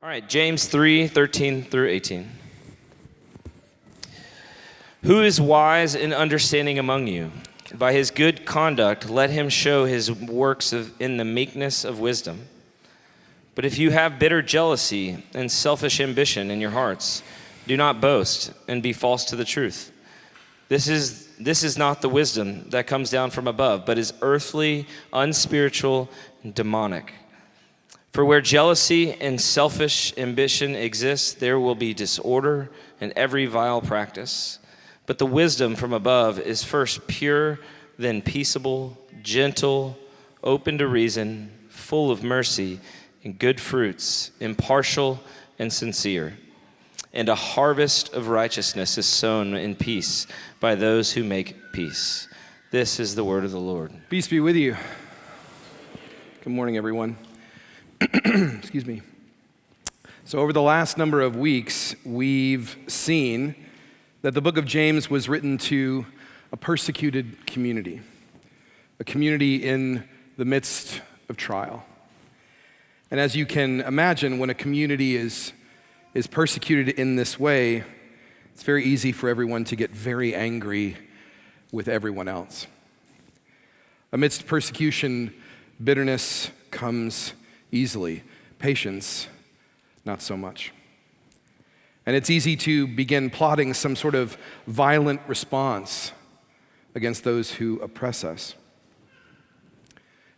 All right, James 3:13 through 18. Who is wise and understanding among you? By his good conduct, let him show his works in the meekness of wisdom. But if you have bitter jealousy and selfish ambition in your hearts, do not boast and be false to the truth. This is not the wisdom that comes down from above, but is earthly, unspiritual, and demonic. For where jealousy and selfish ambition exist, there will be disorder and every vile practice. But the wisdom from above is first pure, then peaceable, gentle, open to reason, full of mercy and good fruits, impartial and sincere. And a harvest of righteousness is sown in peace by those who make peace. This is the word of the Lord. Peace be with you. Good morning, everyone. Excuse me. So over the last number of weeks, we've seen that the book of James was written to a persecuted community, a community in the midst of trial. And as you can imagine, when a community is persecuted in this way, it's very easy for everyone to get very angry with everyone else. Amidst persecution, bitterness comes easily. Patience, not so much. And it's easy to begin plotting some sort of violent response against those who oppress us.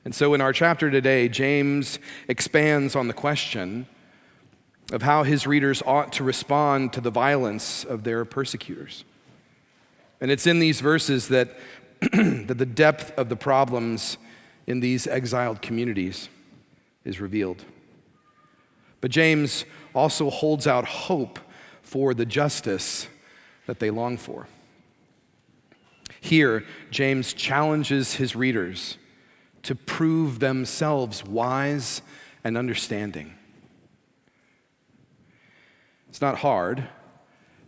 And so in our chapter today, James expands on the question of how his readers ought to respond to the violence of their persecutors. And it's in these verses that the depth of the problems in these exiled communities is revealed. But James also holds out hope for the justice that they long for. Here, James challenges his readers to prove themselves wise and understanding. It's not hard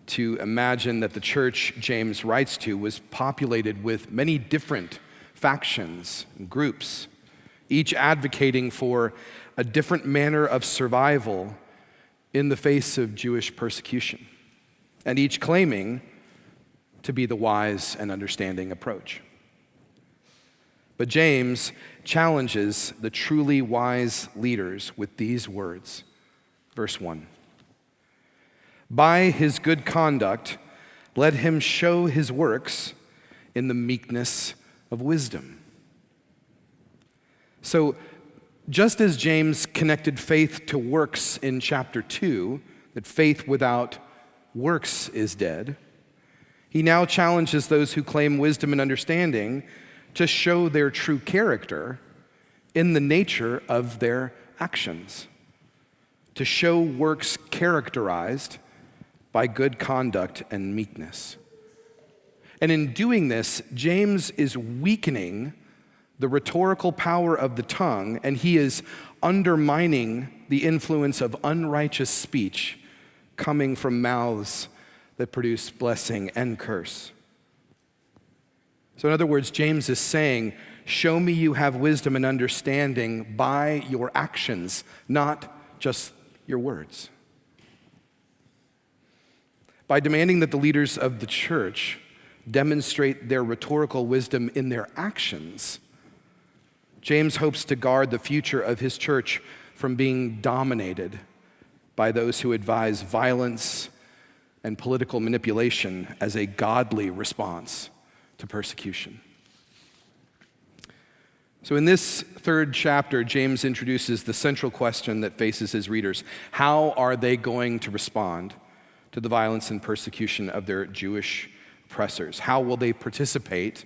to imagine that the church James writes to was populated with many different factions and groups, each advocating for a different manner of survival in the face of Jewish persecution, and each claiming to be the wise and understanding approach. But James challenges the truly wise leaders with these words. Verse 1. By his good conduct, let him show his works in the meekness of wisdom. So, just as James connected faith to works in chapter 2, that faith without works is dead, he now challenges those who claim wisdom and understanding to show their true character in the nature of their actions, to show works characterized by good conduct and meekness. And in doing this, James is weakening the rhetorical power of the tongue, and he is undermining the influence of unrighteous speech coming from mouths that produce blessing and curse. So in other words, James is saying, show me you have wisdom and understanding by your actions, not just your words. By demanding that the leaders of the church demonstrate their rhetorical wisdom in their actions, James hopes to guard the future of his church from being dominated by those who advise violence and political manipulation as a godly response to persecution. So in this third chapter, James introduces the central question that faces his readers. How are they going to respond to the violence and persecution of their Jewish oppressors? How will they participate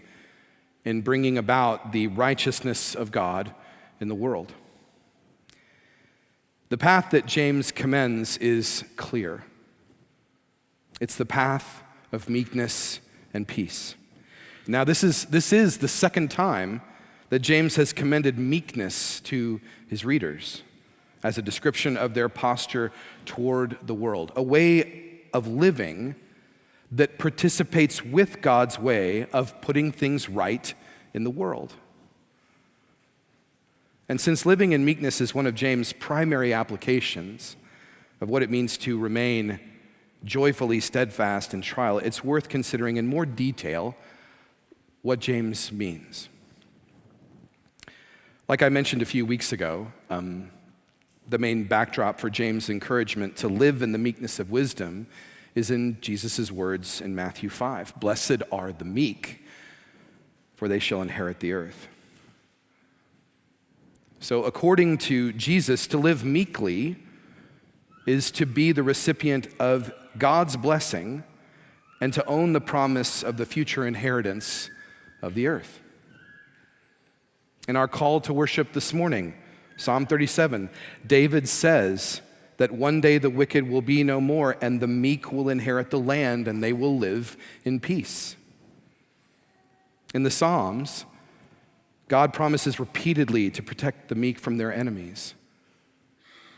in bringing about the righteousness of God in the world? The path that James commends is clear. It's the path of meekness and peace. Now, this is the second time that James has commended meekness to his readers as a description of their posture toward the world, a way of living that participates with God's way of putting things right in the world. And since living in meekness is one of James' primary applications, of what it means to remain joyfully steadfast in trial, it's worth considering in more detail what James means. Like I mentioned a few weeks ago, the main backdrop for James' encouragement to live in the meekness of wisdom is in Jesus' words in Matthew 5. Blessed are the meek, for they shall inherit the earth. So according to Jesus, to live meekly is to be the recipient of God's blessing and to own the promise of the future inheritance of the earth. In our call to worship this morning, Psalm 37, David says that one day the wicked will be no more and the meek will inherit the land and they will live in peace. In the Psalms, God promises repeatedly to protect the meek from their enemies.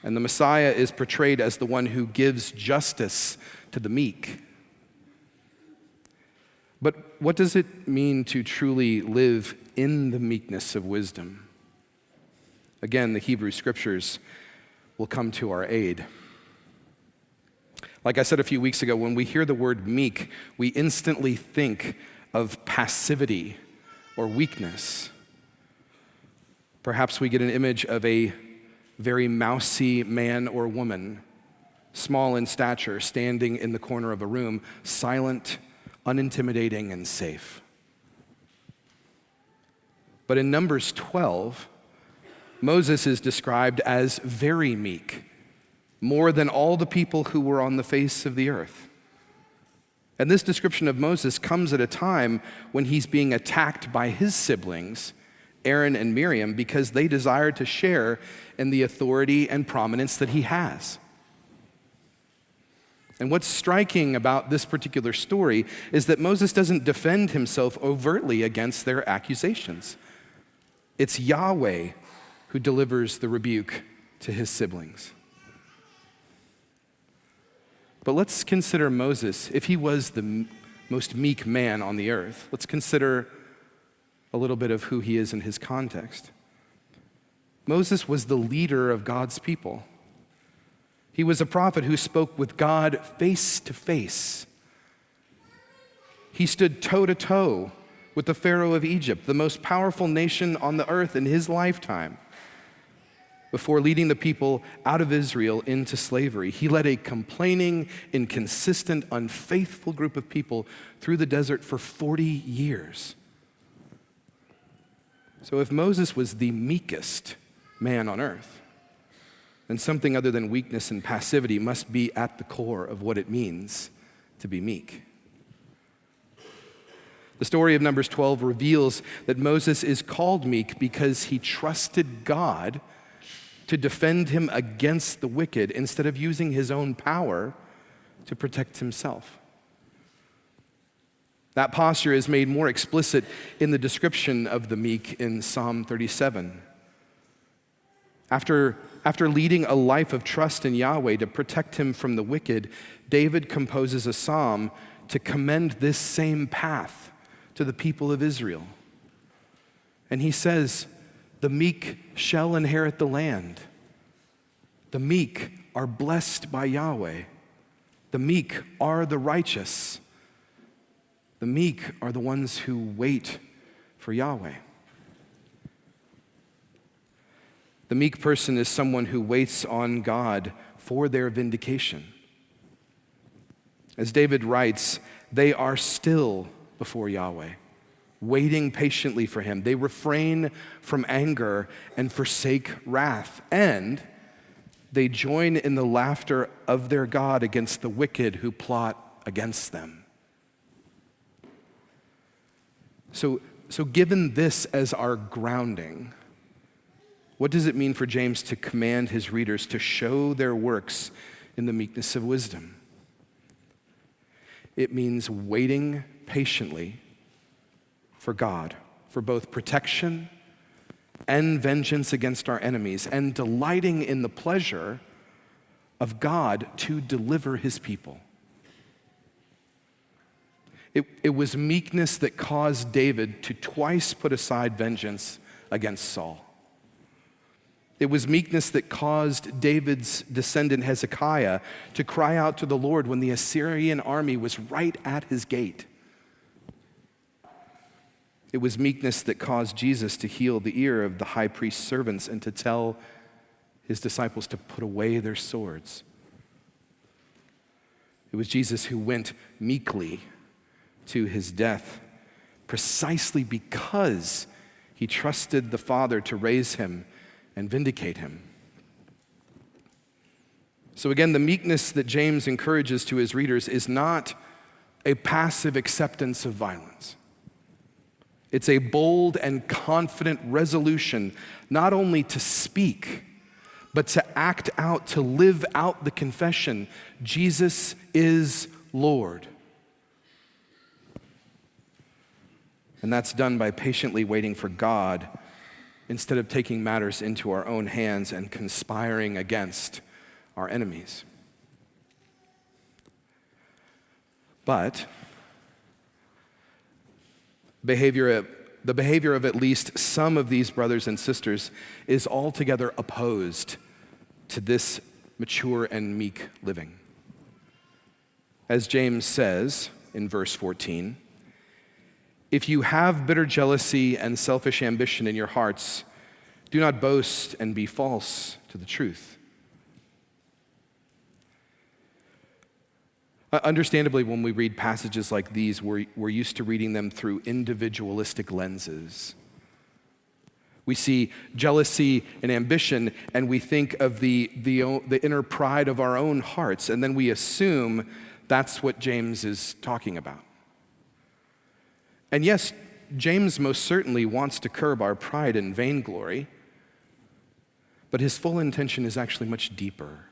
And the Messiah is portrayed as the one who gives justice to the meek. But what does it mean to truly live in the meekness of wisdom? Again, the Hebrew Scriptures will come to our aid. Like I said a few weeks ago, when we hear the word meek, we instantly think of passivity or weakness. Perhaps we get an image of a very mousy man or woman, small in stature, standing in the corner of a room, silent, unintimidating, and safe. But in Numbers 12, Moses is described as very meek, more than all the people who were on the face of the earth. And this description of Moses comes at a time when he's being attacked by his siblings, Aaron and Miriam, because they desire to share in the authority and prominence that he has. And what's striking about this particular story is that Moses doesn't defend himself overtly against their accusations. It's Yahweh who delivers the rebuke to his siblings. But let's consider Moses. If he was the most meek man on the earth, let's consider a little bit of who he is in his context. Moses was the leader of God's people. He was a prophet who spoke with God face to face. He stood toe to toe with the Pharaoh of Egypt, the most powerful nation on the earth in his lifetime, before leading the people out of Israel into slavery. He led a complaining, inconsistent, unfaithful group of people through the desert for 40 years. So if Moses was the meekest man on earth, then something other than weakness and passivity must be at the core of what it means to be meek. The story of Numbers 12 reveals that Moses is called meek because he trusted God to defend him against the wicked instead of using his own power to protect himself. That posture is made more explicit in the description of the meek in Psalm 37. After leading a life of trust in Yahweh to protect him from the wicked, David composes a psalm to commend this same path to the people of Israel. And he says, "The meek shall inherit the land. The meek are blessed by Yahweh. The meek are the righteous. The meek are the ones who wait for Yahweh." The meek person is someone who waits on God for their vindication. As David writes, they are still before Yahweh, waiting patiently for him. They refrain from anger and forsake wrath, and they join in the laughter of their God against the wicked who plot against them. So given this as our grounding, what does it mean for James to command his readers to show their works in the meekness of wisdom? It means waiting patiently for God, for both protection and vengeance against our enemies, and delighting in the pleasure of God to deliver his people. It was meekness that caused David to twice put aside vengeance against Saul. It was meekness that caused David's descendant Hezekiah to cry out to the Lord when the Assyrian army was right at his gate. It was meekness that caused Jesus to heal the ear of the high priest's servants and to tell his disciples to put away their swords. It was Jesus who went meekly to his death precisely because he trusted the Father to raise him and vindicate him. So again, the meekness that James encourages to his readers is not a passive acceptance of violence. It's a bold and confident resolution not only to speak, but to act out, to live out the confession, Jesus is Lord. And that's done by patiently waiting for God instead of taking matters into our own hands and conspiring against our enemies. But the behavior of at least some of these brothers and sisters is altogether opposed to this mature and meek living. As James says in verse 14, if you have bitter jealousy and selfish ambition in your hearts, do not boast and be false to the truth. Understandably, when we read passages like these, we're used to reading them through individualistic lenses. We see jealousy and ambition, and we think of the inner pride of our own hearts, and then we assume that's what James is talking about. And yes, James most certainly wants to curb our pride and vainglory, but his full intention is actually much deeper.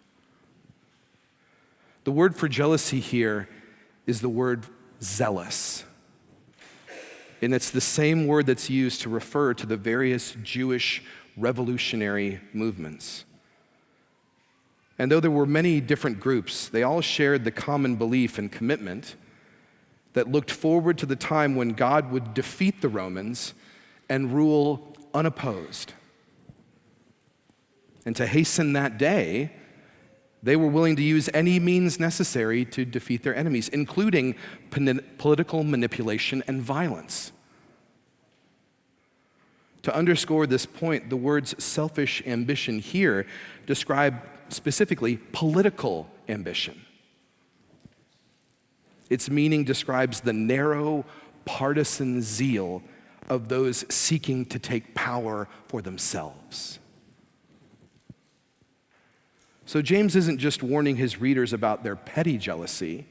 The word for jealousy here is the word zealous. And it's the same word that's used to refer to the various Jewish revolutionary movements. And though there were many different groups, they all shared the common belief and commitment that looked forward to the time when God would defeat the Romans and rule unopposed. And to hasten that day, they were willing to use any means necessary to defeat their enemies, including political manipulation and violence. To underscore this point, the words selfish ambition here describe specifically political ambition. Its meaning describes the narrow, partisan zeal of those seeking to take power for themselves. So James isn't just warning his readers about their petty jealousy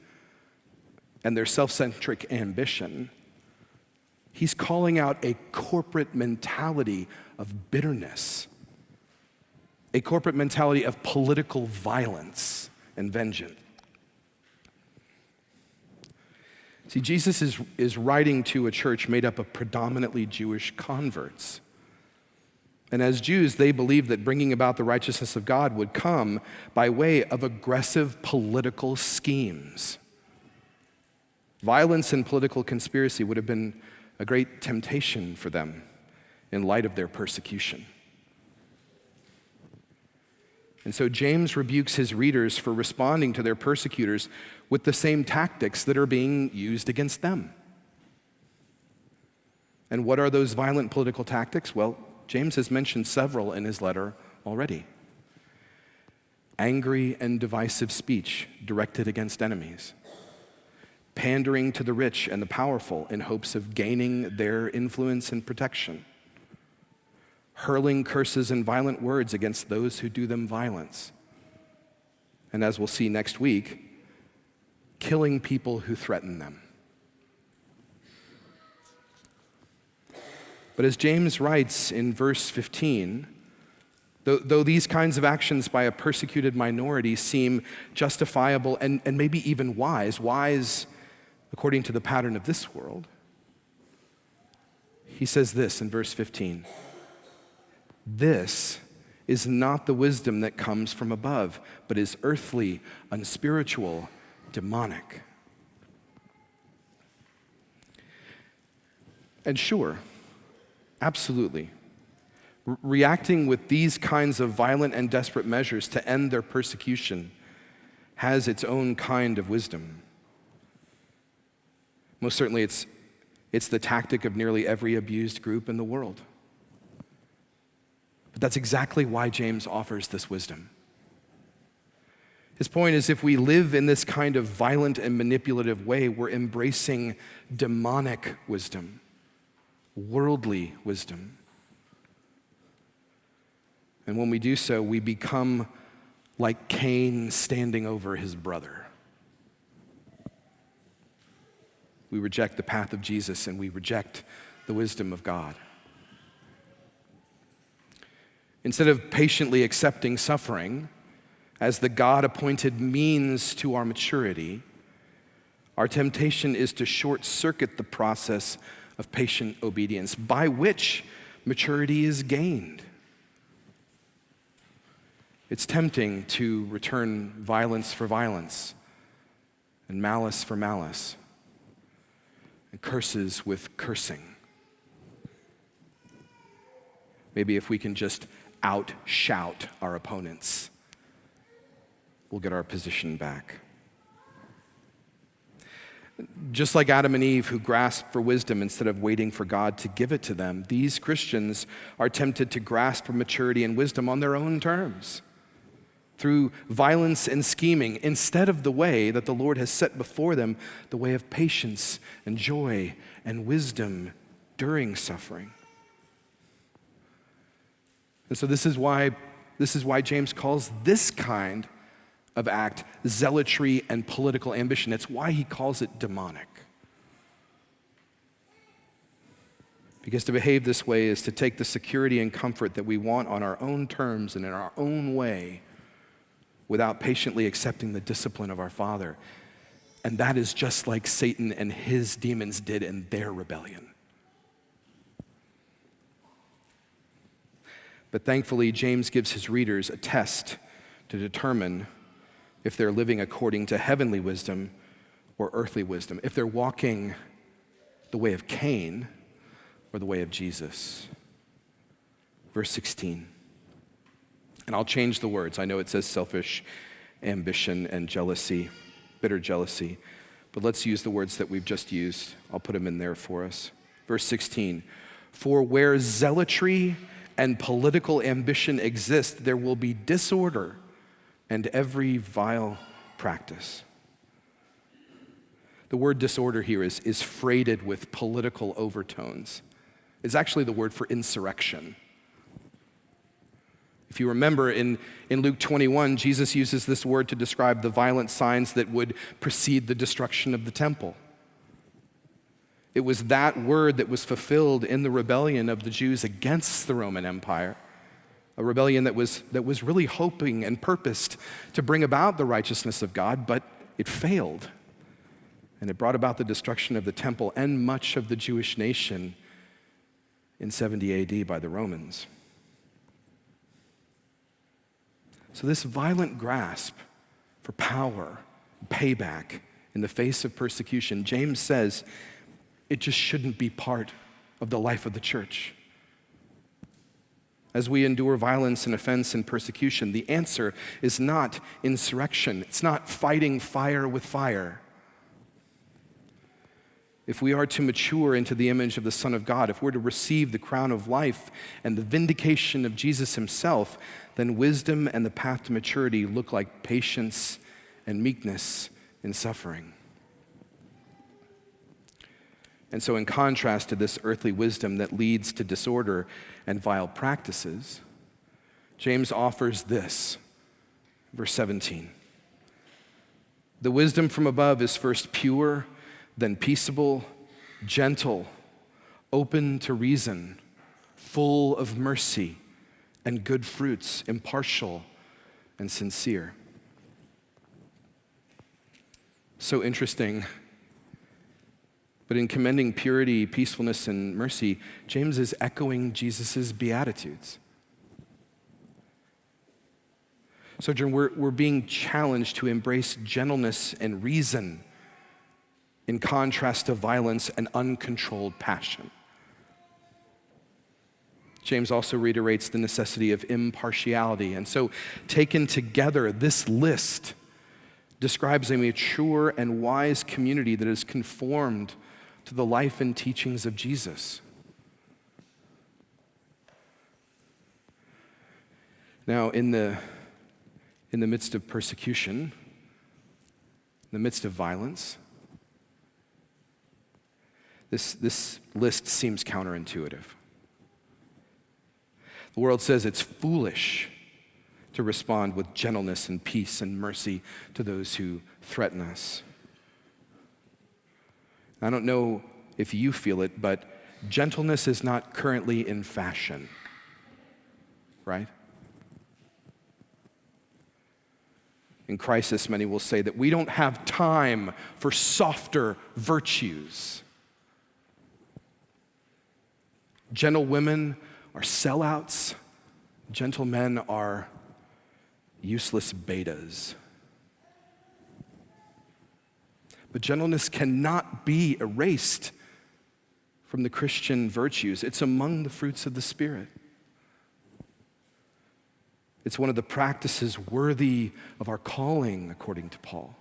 and their self-centric ambition. He's calling out a corporate mentality of bitterness, a corporate mentality of political violence and vengeance. See, Jesus is writing to a church made up of predominantly Jewish converts. And as Jews, they believed that bringing about the righteousness of God would come by way of aggressive political schemes. Violence and political conspiracy would have been a great temptation for them in light of their persecution. And so James rebukes his readers for responding to their persecutors with the same tactics that are being used against them. And what are those violent political tactics? Well, James has mentioned several in his letter already. Angry and divisive speech directed against enemies. Pandering to the rich and the powerful in hopes of gaining their influence and protection. Hurling curses and violent words against those who do them violence. And as we'll see next week, killing people who threaten them. But as James writes in verse 15, though these kinds of actions by a persecuted minority seem justifiable and maybe even wise according to the pattern of this world, he says this in verse 15, this is not the wisdom that comes from above, but is earthly, unspiritual, demonic. And sure, absolutely, Reacting with these kinds of violent and desperate measures to end their persecution has its own kind of wisdom. Most certainly, it's the tactic of nearly every abused group in the world. But that's exactly why James offers this wisdom. His point is, if we live in this kind of violent and manipulative way, we're embracing demonic wisdom, worldly wisdom. And when we do so, we become like Cain standing over his brother. We reject the path of Jesus and we reject the wisdom of God. Instead of patiently accepting suffering as the God-appointed means to our maturity, our temptation is to short-circuit the process of patient obedience by which maturity is gained. It's tempting to return violence for violence and malice for malice and curses with cursing. Maybe if we can just out-shout our opponents, we'll get our position back. Just like Adam and Eve, who grasped for wisdom instead of waiting for God to give it to them, these Christians are tempted to grasp for maturity and wisdom on their own terms, through violence and scheming, instead of the way that the Lord has set before them, the way of patience and joy and wisdom during suffering. And so this is why James calls this kind of act zealotry and political ambition. It's why he calls it demonic. Because to behave this way is to take the security and comfort that we want on our own terms and in our own way, without patiently accepting the discipline of our Father. And that is just like Satan and his demons did in their rebellion. But thankfully, James gives his readers a test to determine if they're living according to heavenly wisdom or earthly wisdom, if they're walking the way of Cain or the way of Jesus. Verse 16. And I'll change the words. I know it says selfish ambition and jealousy, bitter jealousy, but let's use the words that we've just used. I'll put them in there for us. Verse 16, for where zealotry and political ambition exist, there will be disorder and every vile practice. The word disorder here is freighted with political overtones. It's actually the word for insurrection. If you remember, in Luke 21, Jesus uses this word to describe the violent signs that would precede the destruction of the temple. It was that word that was fulfilled in the rebellion of the Jews against the Roman Empire, a rebellion that was really hoping and purposed to bring about the righteousness of God, but it failed. And it brought about the destruction of the temple and much of the Jewish nation in 70 AD by the Romans. So this violent grasp for power, payback in the face of persecution, James says it just shouldn't be part of the life of the church. As we endure violence and offense and persecution, the answer is not insurrection. It's not fighting fire with fire. If we are to mature into the image of the Son of God, if we're to receive the crown of life and the vindication of Jesus himself, then wisdom and the path to maturity look like patience and meekness in suffering. And so in contrast to this earthly wisdom that leads to disorder and vile practices, James offers this, verse 17. The wisdom from above is first pure, then peaceable, gentle, open to reason, full of mercy and good fruits, impartial and sincere. So interesting. But in commending purity, peacefulness, and mercy, James is echoing Jesus' Beatitudes. Sojourn, we're being challenged to embrace gentleness and reason in contrast to violence and uncontrolled passion. James also reiterates the necessity of impartiality. And so, taken together, this list describes a mature and wise community that is conformed to the life and teachings of Jesus. Now, in the midst of persecution, in the midst of violence, this list seems counterintuitive. The world says it's foolish to respond with gentleness and peace and mercy to those who threaten us. I don't know if you feel it, but gentleness is not currently in fashion, right? In crisis, many will say that we don't have time for softer virtues. Gentle women are sellouts. Gentle men are useless betas. But gentleness cannot be erased from the Christian virtues. It's among the fruits of the Spirit. It's one of the practices worthy of our calling, according to Paul.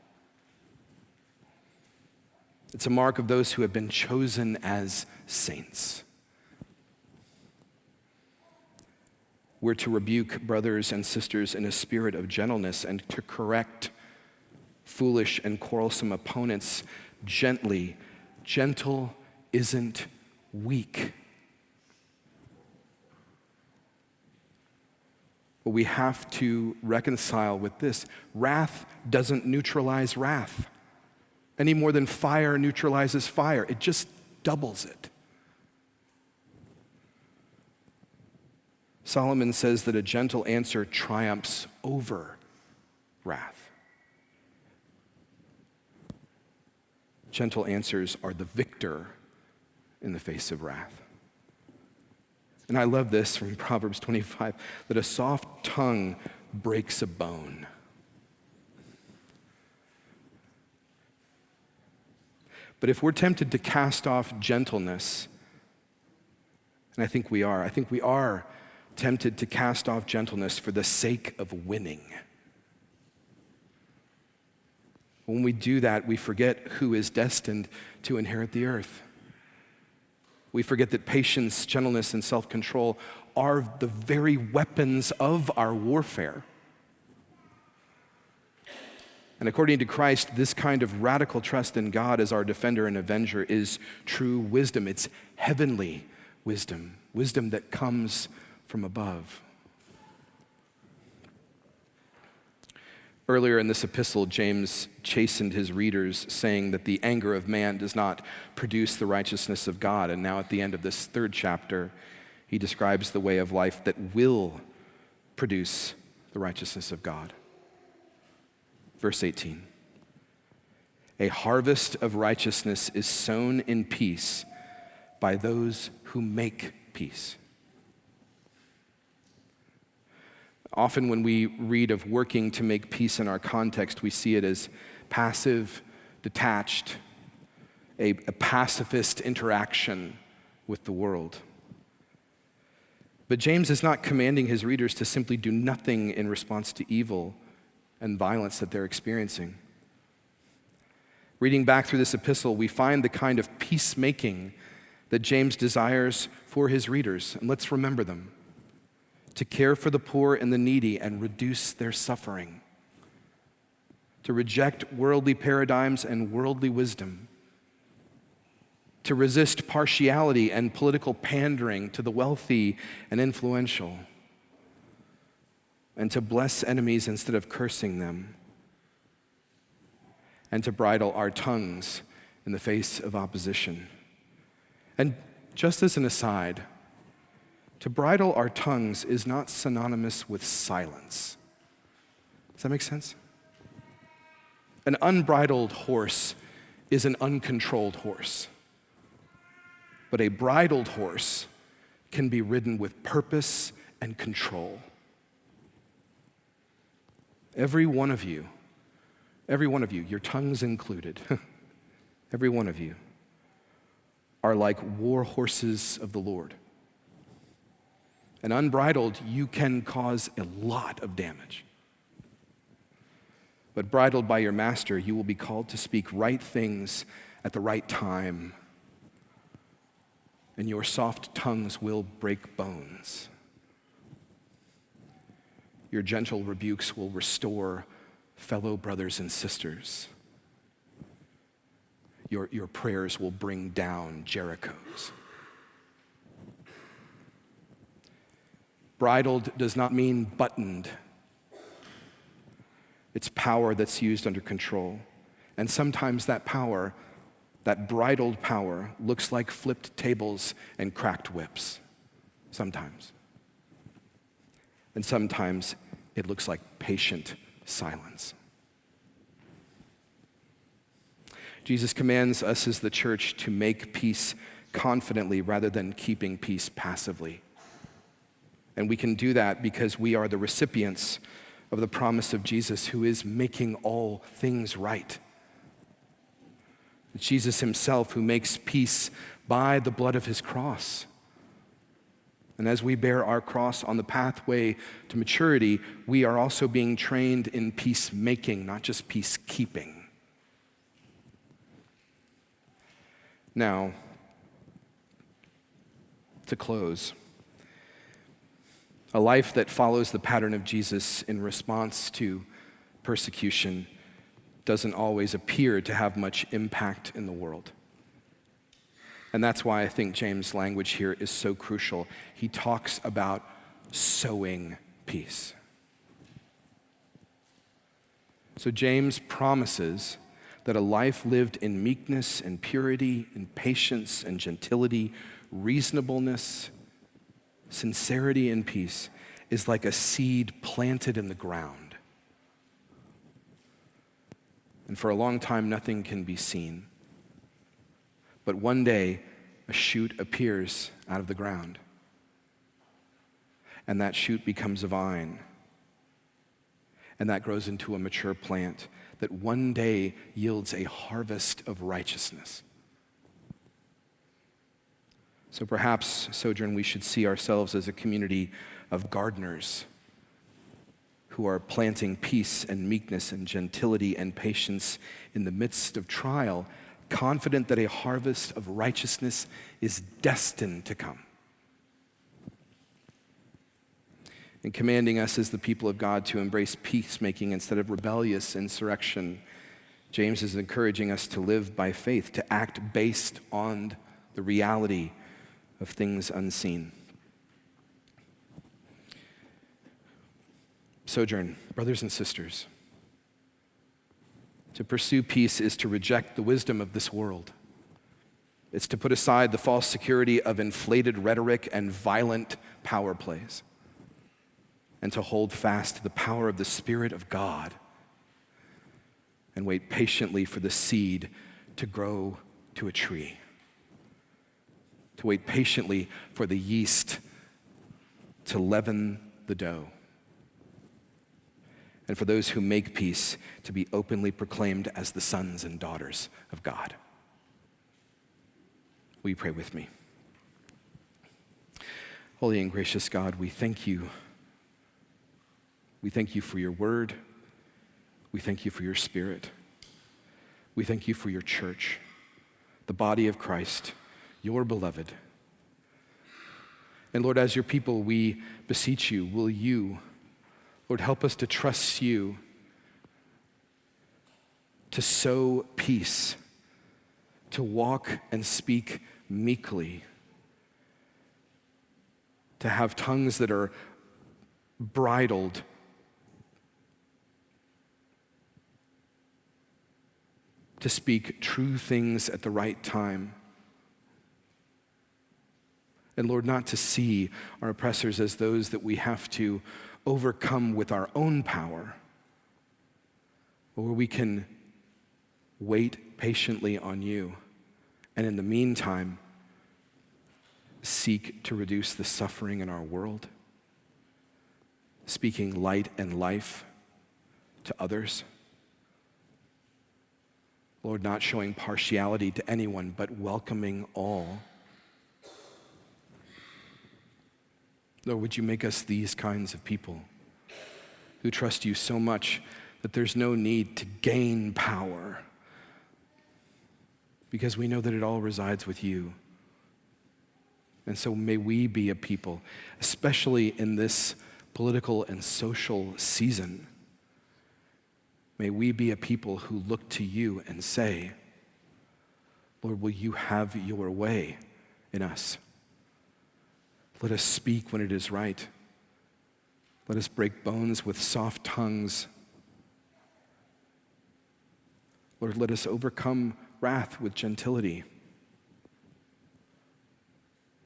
It's a mark of those who have been chosen as saints. We're to rebuke brothers and sisters in a spirit of gentleness and to correct foolish and quarrelsome opponents gently. Gentle isn't weak. But we have to reconcile with this. Wrath doesn't neutralize wrath any more than fire neutralizes fire. It just doubles it. Solomon says that a gentle answer triumphs over wrath. Gentle answers are the victor in the face of wrath. And I love this from Proverbs 25, that a soft tongue breaks a bone. But if we're tempted to cast off gentleness, and I think we are tempted to cast off gentleness for the sake of winning. When we do that, we forget who is destined to inherit the earth. We forget that patience, gentleness, and self-control are the very weapons of our warfare. And according to Christ, this kind of radical trust in God as our defender and avenger is true wisdom. It's heavenly wisdom, wisdom that comes from above. Earlier in this epistle, James chastened his readers, saying that the anger of man does not produce the righteousness of God. And now at the end of this third chapter, he describes the way of life that will produce the righteousness of God. Verse 18, a harvest of righteousness is sown in peace by those who make peace. Often when we read of working to make peace in our context, we see it as passive, detached, a pacifist interaction with the world. But James is not commanding his readers to simply do nothing in response to evil and violence that they're experiencing. Reading back through this epistle, we find the kind of peacemaking that James desires for his readers. And let's remember them. To care for the poor and the needy and reduce their suffering. To reject worldly paradigms and worldly wisdom. To resist partiality and political pandering to the wealthy and influential. And to bless enemies instead of cursing them. And to bridle our tongues in the face of opposition. And just as an aside, to bridle our tongues is not synonymous with silence. Does that make sense? An unbridled horse is an uncontrolled horse. But a bridled horse can be ridden with purpose and control. Every one of you, your tongues included, every one of you, are like war horses of the Lord. And unbridled, you can cause a lot of damage. But bridled by your master, you will be called to speak right things at the right time. And your soft tongues will break bones. Your gentle rebukes will restore fellow brothers and sisters. Your prayers will bring down Jerichos. Bridled does not mean buttoned. It's power that's used under control. And sometimes that power, that bridled power, looks like flipped tables and cracked whips. Sometimes. And sometimes it looks like patient silence. Jesus commands us as the church to make peace confidently rather than keeping peace passively. And we can do that because we are the recipients of the promise of Jesus, who is making all things right. It's Jesus himself who makes peace by the blood of his cross. And as we bear our cross on the pathway to maturity, we are also being trained in peacemaking, not just peacekeeping. Now, to close, a life that follows the pattern of Jesus in response to persecution doesn't always appear to have much impact in the world. And that's why I think James' language here is so crucial. He talks about sowing peace. So James promises that a life lived in meekness and purity and patience and gentility, reasonableness, sincerity and peace is like a seed planted in the ground. And for a long time, nothing can be seen. But one day, a shoot appears out of the ground. And that shoot becomes a vine. And that grows into a mature plant that one day yields a harvest of righteousness. So perhaps, Sojourn, we should see ourselves as a community of gardeners who are planting peace and meekness and gentility and patience in the midst of trial, confident that a harvest of righteousness is destined to come. And commanding us as the people of God to embrace peacemaking instead of rebellious insurrection, James is encouraging us to live by faith, to act based on the reality of things unseen. Sojourn, brothers and sisters, to pursue peace is to reject the wisdom of this world. It's to put aside the false security of inflated rhetoric and violent power plays, and to hold fast to the power of the Spirit of God and wait patiently for the seed to grow to a tree. To wait patiently for the yeast to leaven the dough. And for those who make peace to be openly proclaimed as the sons and daughters of God. Will you pray with me? Holy and gracious God, we thank you. We thank you for your word. We thank you for your Spirit. We thank you for your church, the body of Christ, your beloved. And Lord, as your people, we beseech you, will you, Lord, help us to trust you, to sow peace, to walk and speak meekly, to have tongues that are bridled, to speak true things at the right time. And Lord, not to see our oppressors as those that we have to overcome with our own power, but where we can wait patiently on you, and in the meantime, seek to reduce the suffering in our world, speaking light and life to others. Lord, not showing partiality to anyone, but welcoming all. Lord, would you make us these kinds of people who trust you so much that there's no need to gain power because we know that it all resides with you. And so may we be a people, especially in this political and social season, may we be a people who look to you and say, Lord, will you have your way in us? Let us speak when it is right. Let us break bones with soft tongues. Lord, let us overcome wrath with gentility.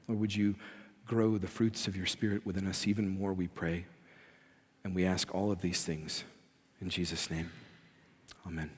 Lord, would you grow the fruits of your Spirit within us even more, we pray. And we ask all of these things in Jesus' name. Amen.